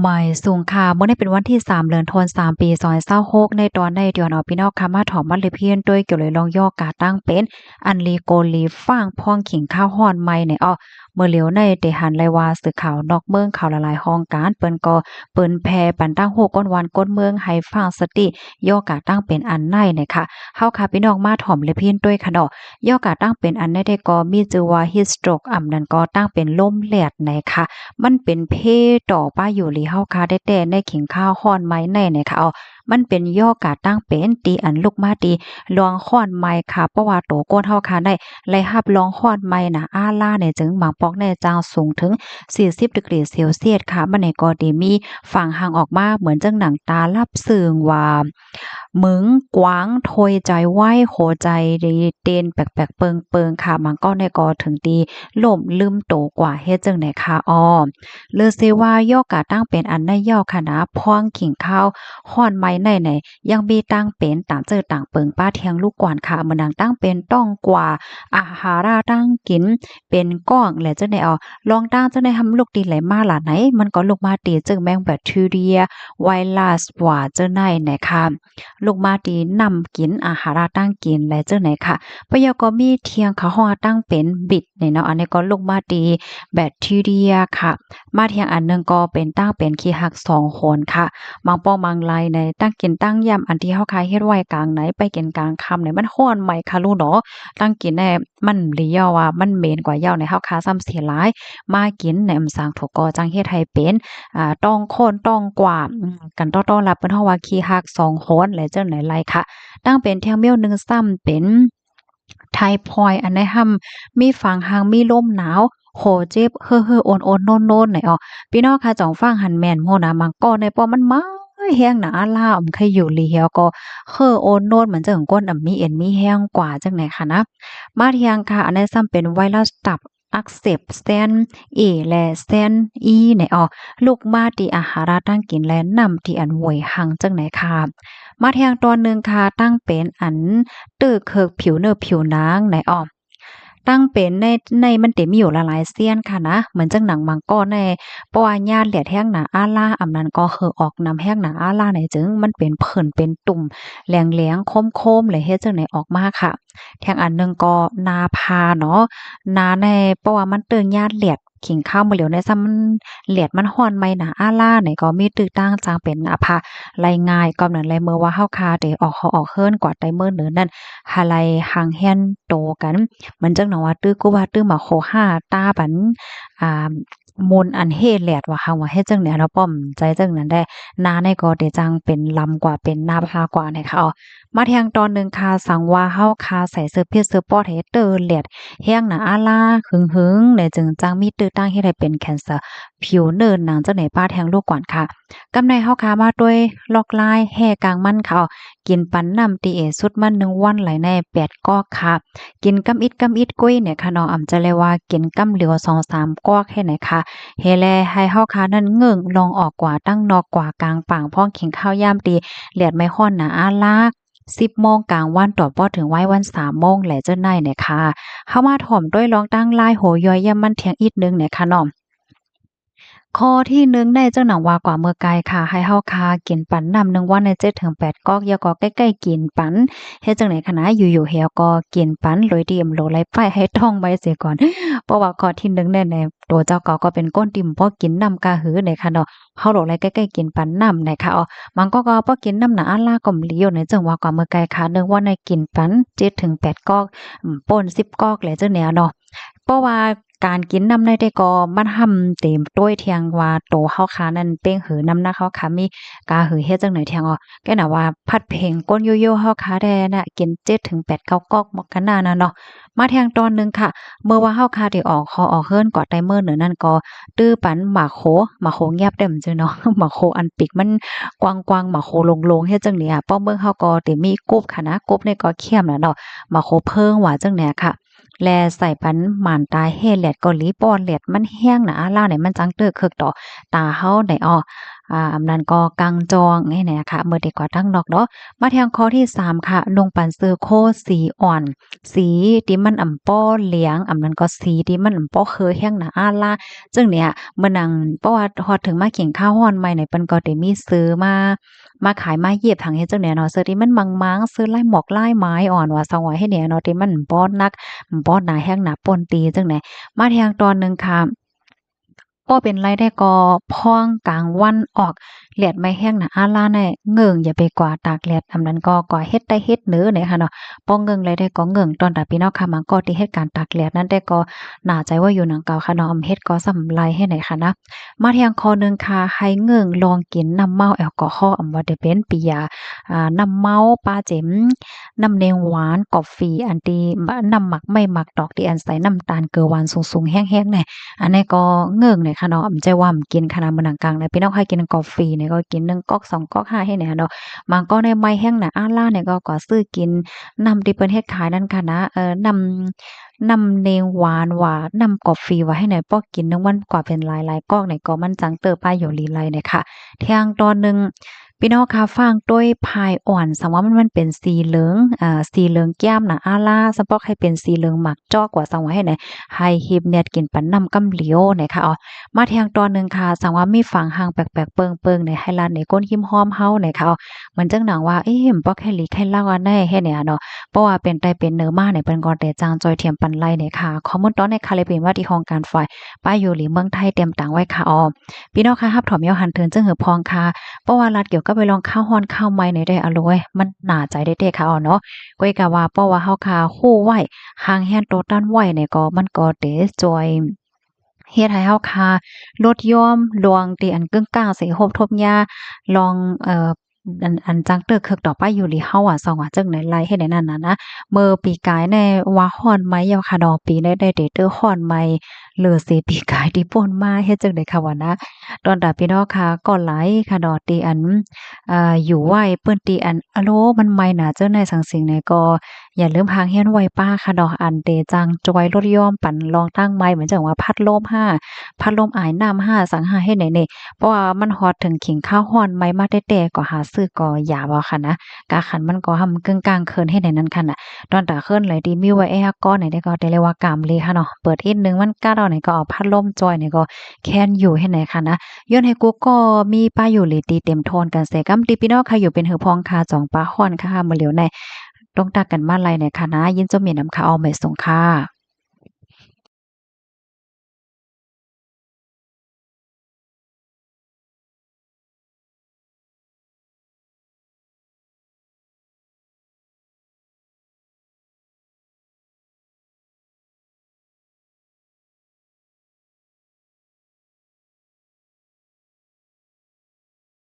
หมายสูงค่ะเมื่อได้เป็นวันที่3เดือนธันวาคมปี2026ในตอนได้เดือนพี่น้องค่ะมาถอมบัดเลยเพียนด้วยเกี่ยวเลยลองย่อกาตั้งเป็นอันลีโกลีฟ้างพ่องขิงข้าวฮ้อนใหม่ในเมื่อเหลียวในได้หันไลว่าสื่อข่าวนอกเมืองข่าวละลายห้องการเปิ้นก็เปิ้นแพปันตั้งโฮก้นวันก้นเมืองให้ฟังสติย่อกาตั้งเป็นอันในเนี่ยค่ะเฮาค่ะพี่น้องมาถ่อมเลยเพียนด้วยค่ะเนาะย่อกาตั้งเป็นอันในได้ก็มีชื่อว่า heat stroke นั้นก็ตั้งเป็นลมแลดในค่ะ มันเป็นเพต่อป้าอยู่หลีเฮาคาได้แต่ในขิงข้าวฮ้อนไม้ในเนี่ยค่ะมันเป็นย่อกาตั้งเป็นตีอันลูกมาตีลองค้อนไม้ค่ะเพราะว่าโตโก้นเฮาคาได้ไล่รับลองค้อนไม้น่ะอาล่าเนี่ยจึงบางปอกแน่จางสูงถึง40 ดีกรีเซลเซียสค่ะมันในก็ได้มีฝั่งห่างออกมาเหมือนจังหนังตาลับซึ่งว่าเหมึงกวางถอยใจไหวโหใจดีเต้นแปลกๆเปิงๆค่ะมันก็ในก็ถึงตีล่มลืมโตกว่าเฮ็ดจังได๋ค่ะเลือเซว่าย่อกะตั้งเป็นอันในย่อคณะพ่องขิงข้าวฮ้อนไม้ในไหนยังมีตั้งเป็นต่างเจอต่างเปิงป้าเทียงลูกกวนค่ะมันดังตั้งเป็นต้องกว่าอาหาราตั้งกินเป็นก้องและจังได๋ลองตั้งจังได๋ทำลูกดีไหลมาล่ะไหนมันก็ลูกมาตีจึงแมงแบคทีเรียไวรัสว่าจังได๋นะคะลูกมาตีนำกินอาหาราตั้งกินและจังไหนค่ะปะยอก็มีเทียงเขาฮ้อตั้งเป็นบิดเนี่ยเนาะอันนี้ก็ลูกมาตีแบคทีเรียค่ะ มาเทียงอันหนึ่งก็เป็นตั้งเป็นขี้หัก2 คนค่ะบางป้องบางไลในตั้งกินตั้งยำอันที่เฮาขายเฮ็ดไว้กลางไหนไปกินกลางค่ำเนี่ยมันร้อนไหมคะลูกเนาะตั้งกินแน่มันหลียอว่ามันเหม็นกว่าเหย้าในเฮาคาซ้ำเสียหลายมากินในอำสางถูกก็จังเฮ็ดให้เป็นต้องโคนต้องกว่ากันต้อๆรับเปิ้นเฮาว่าขี้หัก2 คนและจังไหนไลค่ะตั้งเป็นเที่ยงเมี้ยวหนึ่งซ้ำเป็นไทพอยด์อันใดห่ำมีฝางหางมีลมหนาว โหเจ็บเฮ้อๆโอนๆโน่นๆไหนพี่น้องค่ะจ่องฟังหันแม่นโหนะมังก็ในป้อมันมาแห้งหนาลาเคยอยู่ลีเหียวก็เฮ้อโอนโน่นเหมือนจังก้นมีเอ็นมีแห้งกว่าจังไหนค่ะนะมาเทียงค่ะอันนี้ซ้ำเป็นไวรัสตับอักเสบเส้นเอและเส้นอีไหนลูกมาตีอาหารตั้งกินและนำที่อันหวยหังจังไหนค่ะมาเทียงตอนหนึ่งค่ะตั้งเป็นอันตื้อเคิกผิวเนื้อผิวนางไหนตั้งเป็นในมันเต็มอยู่หลายๆเสี้ยนค่ะนะเหมือนจังหนังมังก็ในเพราะว่าญาติแหลดแห้งหนาอาล่าอำนั้นก็คือออกนำแห้งหนาอาล่าไหนจึงมันเป็นเผิ่นเป็นตุ่มแหลงๆคมๆเลยเฮ็ดจังไหนออกมาค่ะแทงอันหนึงก็นาพาเนาะนาในเพราะว่ามันเติงญาติแหลดขิงข้าวมาเหลียวในซ้ำมันแหลดมันฮ้อนไหมหนาอาล่าไหนก็มีตื้อตั้งจางเป็นนาพาไล่ง่ายก็นั้นเลยเมื่อว่าเฮาคาได้ออกเขาออกเฮิรนกว่าไดมื้อเนื้อนั้นหาไลหังแฮ่นโตกัน มันจังหนอว่าตื้อกูว่าตื้อมาโคห้าตาปันอ่ามนต์อันเฮแลดว่าเฮาว่าเฮ็ดจังเนี่ยเนาะป้อมใจจังนั้นได้นาในก็ได้จังเป็นลำกว่าเป็นนาพากว่าเนี่ยค่ะมาแทงตอนหนึ่งค่ะสังว่าเฮาคาใส่เสื้อเพียเสื้อปอดให้เตอแลดแห้งหนาอาลาหึงๆเนี่ยจึงจังมีตื้อตั้งเฮ็ดให้เป็นแคนเซอร์ผิวเนินหนังจังไหนป้าแทงลูกก่อนค่ะกำในเฮาคามาด้วยลอกลายแห่กลางมันค่ะกินปันน้ำตีเอสุดมัน1วันไหลใน8กอกค่ะ กินกำอิดกำอิดกุ้ยเนี่ยค่ะเนาะอำจะเลยว่ากินกำเหลียว2-3กอกให้ไหนค่ะเฮแลให้เฮาค่ะนั้นเงิ่งลองออกกว่าตั้งนอกกว่ากลางปางพ้องขิงข้าวยามตีเลียดไม่ค่อนหนาอาลา10โมงกลางวันต่อป้อถึงไว้วัน3โมงแหละเจ้าในเนี่ยค่ะเฮามาถ่อมด้วยลองตั้งลายโหย่อยยามมันเที่ยงอีกนึงเนี่ยค่ะเนาะ ข้อที่1ได้จังหนังว่ากว่าเมื่อไกลค่ะให้เฮาคากินปันนำ1วันใน7-8กอกอย่าก็ใกล้ๆกินปันเฮ็ดจังได๋คะนะอยู่ๆเหี่ยวก็กินปันโดยที่โลไลไปให้ท่องไว้เสียก่อนเพราะว่าข้อที่1เนี่ยในตัวเจ้าก็เป็นก้นติ่มพอกินนำกะหือเนี่ยค่ะเนาะเฮาโลไลใกล้ๆกินปันนำนะคะมันก็พอกินนำน่ะอาลาก็มลีอยู่ในจังว่ากว่าเมื่อไกลค่ะ1วันในกินปัน7-8กอกป่น10กอกแหละจังแนวเนาะ เพราะว่าการกินน้ำในแต่ก็มันทำเต็มด้วยเทียงว่าโตเฮาคานั้นเป้งหือน้ำหนักเฮาคามีกาหือเฮ็ดจังไหนเทียงแกน่ะว่าผัดเพ็งก้นโยโย่เฮาคาแดน่ะกิน7-8 9กอกหมอกกันนาน่ะเนาะมาแทงตอนหนึ่งค่ะเมื่อว่าเฮาคาได้ออกคอออกเฮิรนกอดไดเมอร์เหนือนั่นก็ตื้อปันหมากโขเงียบได้เหมือนจังเนาะหมากโขอันปีกมันกว้างๆหมากโขโลงๆเฮ็ดจังเนี่ยป้อมเบิ่งเฮาก็ได้มีกบค่ะนะกบเนี่ยก็เข้มน่ะเนาะหมากโขเพิงว่าจังเนี่ยค่ะ แลใส่ปันหม่านตายเฮ็ดแหลดเกาหลีป้อนแหลดมันแห้งหนาอาล่าเนี่ยมันจังเตอเคิกต่อตาเฮาได้ อำนั้นก็กังจองให้แหน่ค่ะเมื่อดีกว่าทั้งนอกเนาะมาทางข้อที่3ค่ะนงปันซื้อโคสีอ่อนสีที่มันป้อเหลียงนั้นก็สีที่มันป้อเคอแห้งหนาอาล่าจึงเนี่ยเมื่อนังเพราะว่าฮอดถึงมาเขียงข้าวฮ้อนใหม่เนี่ยเปิ้นก็ได้มีซื้อมาขายมาเหยียบทางเฮ็ดจังเนี่ยเนาะซื้อที่มันมังๆซื้อลายหมอกลายไม้อ่อนว่าสงวยให้เนี่ยเนาะที่มันป้อนักป้อหนาแห้งหนาป่นตีจังไหนมาทางตอนหนึงค่ะ ก็เป็นไรได้ก็พ้องกลางวันออกแลดไม่แห้งน่ะอาล่าแน่เงิ่งอย่าไปกว่าตากแลดอำนั้นก็เฮ็ดได้เฮ็ดเน้อเนี่ยค่ะเนาะป้องเงิ่งไรได้ก็เงิ่งตอนตาพี่น้องค่ะมันก็ที่เฮ็ดการตากแลดนั้นได้ก็น่าใจว่าอยู่หนังเก่าค่ะเนาะเฮ็ดก็สำไรให้ไหนค่ะนะมาเที่ยงข้อหนึ่งค่ะให้เงิ่งลองกินน้ำเมาแอลกอฮอล์ว่าได้เป็นปิยาน้ำเมาปลาเจ๋มน้ำแดงหวานกาแฟอันที่น้ำหมักไม่หมักดอกที่อันใส่น้ำตาลเกลือหวานสูงๆแห้งๆเนี่ย อันนี้ก็เงิ่งเนี่ยค่ะเนาะอำใจว่ากินขนาดมื้อหนังกลางเลยพี่น้องใครกินกาแฟเนี่ยก็กิน1ก๊อก2ก๊อก5ให้แหน่เนาะบางก็ในไม้แห้งน่ะอาล่าเนี่ยก็ซื้อกินน้ำที่เปิ้นเฮ็ดขายนั่นค่ะนะน้ำเนงหวานว่าน้ำกาแฟว่าให้ไหนป้อกินนึงวันกว่าเป็นหลายๆก๊อกเนี่ยก็มันจังเติบไปอยู่ลีไลเนี่ยค่ะเที่ยงตอนหนึ่งพี่น้องคะฟังด้วยพายอ่อนสมว่ามันเป็นสีเหลืองสีเหลืองแก้มน่ะอาล่าสปอกให้เป็นสีเหลืองหมักจ้อกว่าสังว่าให้ไหน ให้ฮิบเน็ตกินปันน้ำกำเหลียวนะคะอ๋อมาเที่ยงตอนหนึ่งค่ะสังว่ามีฝังหางแปลกๆเปิงๆในให้ลานในก้นหิมห้อมเฮานะคะอ๋อเหมือนจังหนังว่าเอ๊ะบ่แค่หลีแค่เล่าอันได้แค่เนี่ยเนาะเพราะว่าเป็นไตเป็นเนื้อมาเนี่ยเปิ้นก็แต่จางจอยเทียมปันไลเนี่ยค่ะข้อมูลตอนในคาเลยเป็นว่าที่ห้องการฝ่ายป้ายอยู่หลีเมืองไทยเตรียมตังไว้ค่ะอ๋อพี่น้องค่ะรับถอมยาวหันเทินจึงหือพองค่ะเพราะว่ารัฐเกี่ยวกับไปลองข้าวฮ้อนข้าวใหม่ในได้อร่อยมันน่าใจได้เด้ค่ะอ๋อเนาะก้อยกะว่าเพราะว่าเฮาค่ะคู่ไว้ หางแฮนโตตันไหวเนี่ยก็มันก็เตจอยเฮ็ดให้เฮาคาลดยอมลวงตีอันกึ่งกลางใส่โฮบทบยาลองอันจังเตอคึกดอกไปอยู่หลีเฮาอะสองว่าจังไหนไล่เฮ็ดได้นั่นน่ะนะเมื่อปีกายในว่าฮ้อนไหมยาวค่ะดอกปีได้เตเตอฮ้อนไหมเหลือเสปีกายที่ป่นมาเฮ็ดจังได๋ค่ะว่านะตอนดาพี่น้องค่ะก็หลายค่ะดอกตีอันอยู่ไหวเปิ้นตีอันอะโลมันใหม่น่ะเจ้าในสังสิงเนี่ยก็อย่าลืมพางเฮียนไว้ป้าค่ะดอกอันเตจังจอยลดยอมปั่นลองตั้งใหม่เหมือนจังว่าพัดลม5พัดลมอายน้ำ5สังหาเฮ็ดไหนนี่เพราะว่ามันฮอดถึงขิงข้าวฮ้อนไหมมาแต่ๆก็หาซื้อก็ยาบ่ค่ะนะกะคันมันก็หำกึ่งกลางคืนเฮ็ดได้นั้นค่ะน่ะตอนตาเคินเลยดีมีไว้แอร์ก้อนไหนได้ก็ได้เลยว่ากามเลยค่ะเนาะเปิดอีกนึงมันกัดเอาไหนก็เอาพัดลมจอยนี่ก็แค้นอยู่เฮ็ดไหนค่ะนะย้อนให้กูก็มีป้าอยู่หลีตีเต็มโทนกันเสกำตีพี่น้องค่ะอยู่เป็นหือพองค่ะจ่องป้าฮ้อนค่ะมื้อเหลียวในต้องตักกันมาไลในค่ะนะยินจมมีน้ำค่ะเอาไม่ส่งค่ะ